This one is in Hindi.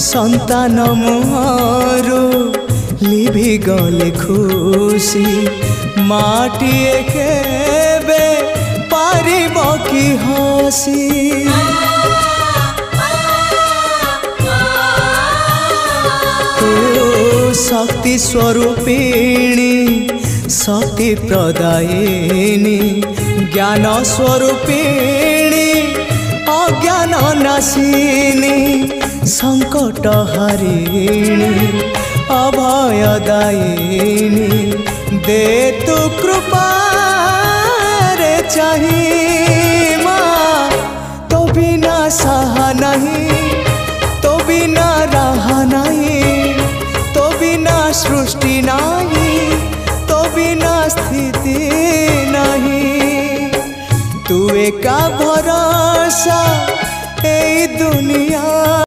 संतान मुहरु लिभि गले खुशी माटिए केबे पारिब कि हसी शक्ति स्वरूपिणी शक्ति प्रदायिनी ज्ञान स्वरूपिणी अज्ञान नाशिनी संकट हरिणी अभयदायिनी दे तु कृपा रे चाहिए माँ तो बिना सहा नहीं तो बिना रहा नहीं तो बिना सृष्टि नहीं तो बिना स्थिति नहीं तू एका भरोसा ए दुनिया।